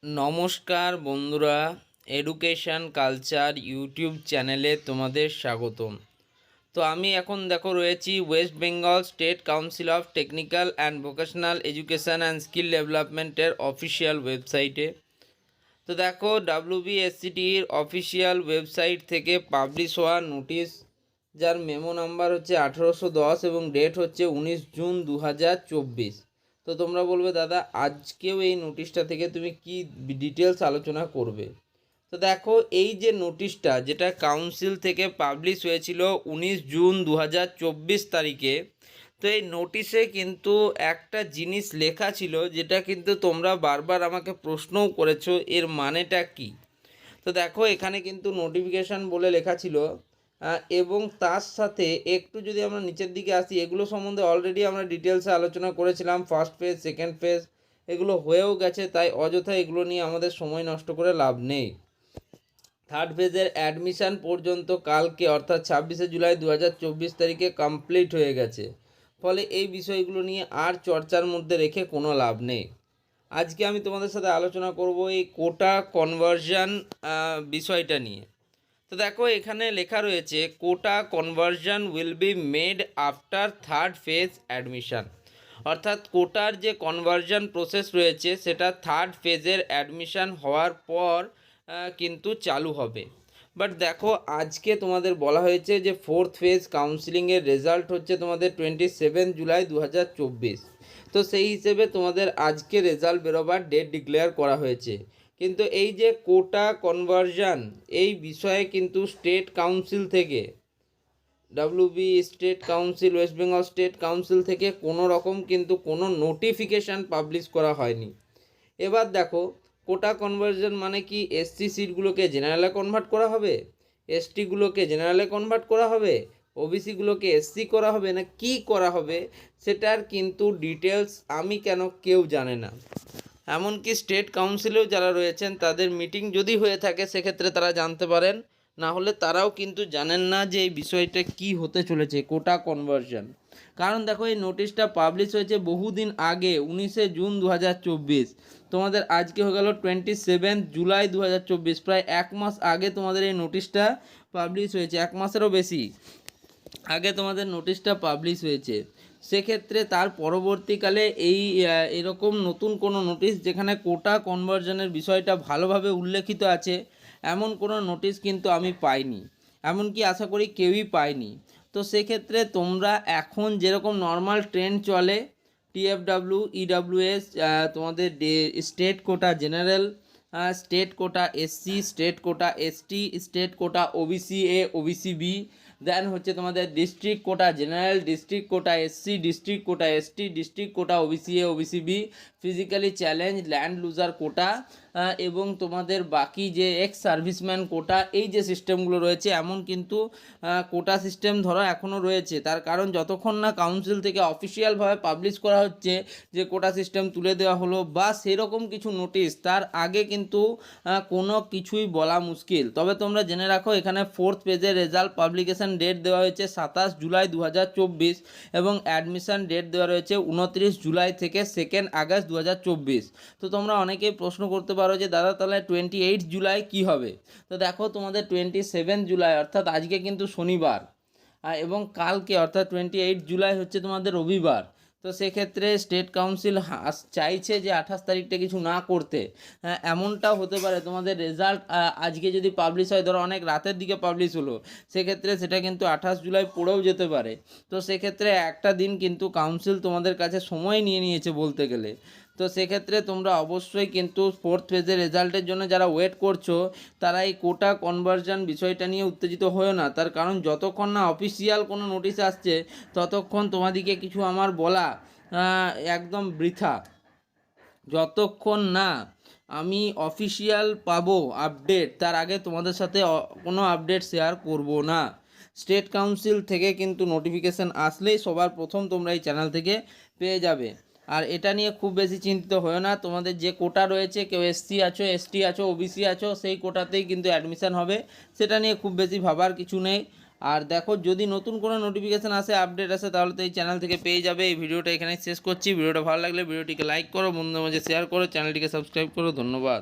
নমস্কার বন্ধুরা, education culture YouTube চ্যানেলে তোমাদের স্বাগতম। তো আমি এখন রয়েছি West Bengal state council of technical and vocational education and skill ডেভেলপমেন্টের অফিসিয়াল ওয়েবসাইটে। তো ডাব্লিউবিএসসিটির অফিসিয়াল ওয়েবসাইট থেকে পাবলিশ হওয়া নোটিশ, যার মেমো নাম্বার হচ্ছে 1810 এবং ডেট হচ্ছে 19 জুন 2024। তো তোমরা বলবে দাদা আজকেও এই নোটিশটা থেকে তুমি কি ডিটেলস আলোচনা করবে। তো এই যে নোটিশটা যেটা কাউন্সিল থেকে পাবলিশ হয়েছিল 19 জুন 2024 তারিখে, তো এই নোটিশে কিন্তু একটা জিনিস লেখা ছিল যেটা কিন্তু তোমরা বারবার আমাকে প্রশ্নও করেছো, এর মানেটা কি। তো এখানে কিন্তু নোটিফিকেশান বলে লেখা ছিল, এবং তার সাথে একটু যদি আমরা নিচের দিকে আসি, এগুলো সম্বন্ধে অলরেডি আমরা ডিটেলসে আলোচনা করেছিলাম। ফার্স্ট ফেজ, সেকেন্ড ফেজ এগুলো হয়েও গেছে, তাই অযথা এগুলো নিয়ে আমাদের সময় নষ্ট করে লাভ নেই। থার্ড ফেজের অ্যাডমিশান পর্যন্ত কালকে অর্থাৎ 26 জুলাই 2024 তারিখে কমপ্লিট হয়ে গেছে, ফলে এই বিষয়গুলো নিয়ে আর চর্চার মধ্যে রেখে কোনো লাভ নেই। আজকে আমি তোমাদের সাথে আলোচনা করব এই কোটা কনভার্সন বিষয়টা নিয়ে। তো এখানে লেখা রয়েছে quota conversion will be made after third phase admission, অর্থাৎ কোটার যে কনভার্সন প্রসেস রয়েছে সেটা থার্ড ফেজের অ্যাডমিশান হওয়ার পর কিন্তু চালু হবে। বাট আজকে তোমাদের বলা হয়েছে যে ফোর্থ ফেজ কাউন্সিলিংয়ের রেজাল্ট হচ্ছে তোমাদের 27 জুলাই 2024। তো সেই হিসেবে তোমাদের আজকে রেজাল্ট বেরোবার ডেট ডিক্লেয়ার করা হয়েছে। কিন্তু এই যে কোটা কনভার্সন, এই বিষয়ে কিন্তু স্টেট কাউন্সিল থেকে, WB state council, West Bengal state council থেকে কোনো রকম কিন্তু কোনো নোটিফিকেশান পাবলিশ করা হয়নি। এবার কোটা কনভার্সন মানে কি? এসসি সিটগুলোকে জেনারেলে কনভার্ট করা হবে, এসটিগুলোকে জেনারেলে কনভার্ট করা হবে, ওবিসিগুলোকে এসসি করা হবে, না কি করা হবে সেটার কিন্তু ডিটেলস আমি কেন কেউ জানে না। এমনকি স্টেট কাউন্সিলেও যারা রয়েছেন তাদের মিটিং যদি হয়ে থাকে সেক্ষেত্রে তারা জানতে পারেন, না হলে তারাও কিন্তু জানেন না যে এই বিষয়টা কি হতে চলেছে কোটা কনভার্সন। কারণ এই নোটিশটা পাবলিশ হয়েছে বহুদিন আগে, 19 জুন 2024। তোমাদের আজকে হয়ে গেল 27 জুলাই 2024, প্রায় এক মাস আগে তোমাদের এই নোটিশটা পাবলিশ হয়েছে, এক মাসেরও বেশি আগে তোমাদের নোটিশটা পাবলিশ হয়েছে। সেক্ষেত্রে তার পরবর্তীকালে এরকম নতুন কোনো নোটিশ যেখানে কোটা কনভার্সনের বিষয়টা ভালোভাবে উল্লেখিত আছে, এমন কোনো নোটিশ কিন্তু আমি পাইনি, এমনকি আশা করি কেউই পায়নি। তো সেক্ষেত্রে তোমরা এখন যেরকম নর্মাল ট্রেন্ড চলে, টিএফডাব্লিউ, ইডাব্লিউএস, তোমাদের state quota general, state quota SC, state quota ST, state quota OBC A, OBC B, then হচ্ছে তোমাদের district quota general, district quota SC, district quota ST, district quota OBC A, OBC B, physically challenge, land loser quota, এবং তোমাদের বাকি যে ex serviceman কোটা, এই যে সিস্টেমগুলো রয়েছে, এমন কিন্তু কোটা সিস্টেম ধরো এখনও রয়েছে। তার কারণ যতক্ষণ না কাউন্সিল থেকে অফিসিয়ালভাবে পাবলিশ করা হচ্ছে যে কোটা সিস্টেম তুলে দেওয়া হলো বা সেরকম কিছু নোটিশ, তার আগে কিন্তু কোনো কিছুই বলা মুশকিল। তবে তোমরা জেনে রাখো এখানে ফোর্থ পেজের রেজাল্ট পাবলিকেশন ডেট দেওয়া হয়েছে 27 জুলাই 2024 এবং অ্যাডমিশন ডেট দেওয়া রয়েছে 29 জুলাই থেকে 2 আগস্ট 2024। তো তোমরা অনেকেই প্রশ্ন করতে পারো যে দাদা তাহলে 28 জুলাই কি হবে। তো তোমাদের 27 জুলাই অর্থাৎ আজকে কিন্তু শনিবার, এবং কালকে অর্থাৎ 28 জুলাই হচ্ছে তোমাদের রবিবার। তো সেক্ষেত্রে স্টেট কাউন্সিল চাইছে যে 28 তারিখটা কিছু না করতে। এমনটাও হতে পারে তোমাদের রেজাল্ট আজকে যদি পাবলিশ হয়, ধরো অনেক রাতের দিকে পাবলিশ হলো, সেক্ষেত্রে সেটা কিন্তু 28 জুলাই পড়েও যেতে পারে। তো সেক্ষেত্রে একটা দিন কিন্তু কাউন্সিল তোমাদের কাছে সময় নিয়ে নিয়েছে বলতে গেলে। তো সেক্ষেত্রে তোমরা অবশ্যই কিন্তু ফোর্থ ফেজের রেজাল্টের জন্য যারা ওয়েট করছো, তারা এই কোটা কনভার্সন বিষয়টা নিয়ে উত্তেজিত হয়েও না। তার কারণ যতক্ষণ না অফিসিয়াল কোনো নোটিশ আসছে ততক্ষণ তোমাদিকে কিছু আমার বলা একদম বৃথা। যতক্ষণ না আমি অফিসিয়াল পাবো আপডেট, তার আগে তোমাদের সাথে কোনো আপডেট শেয়ার করব না। স্টেট কাউন্সিল থেকে কিন্তু নোটিফিকেশান আসলেই সবার প্রথম তোমরা এই চ্যানেল থেকে পেয়ে যাবে। আর এটা নিয়ে খুব বেশি চিন্তিত হয় না, তোমাদের যে কোটা রয়েছে, কেউ এসসি আছো, এসটি আছো, ওবিসি আছো, সেই কোটাতেই কিন্তু অ্যাডমিশান হবে, সেটা নিয়ে খুব বেশি ভাবার কিছু নেই। আর দেখো যদি নতুন কোনো নোটিফিকেশান আসে, আপডেট আসে, তাহলে তো এই চ্যানেল থেকে পেয়ে যাবে। এই ভিডিওটা এখানে শেষ করছি। ভিডিওটা ভালো লাগলে ভিডিওটিকে লাইক করো, বন্ধুদের মাঝে শেয়ার করো, চ্যানেলটিকে সাবস্ক্রাইব করো। ধন্যবাদ।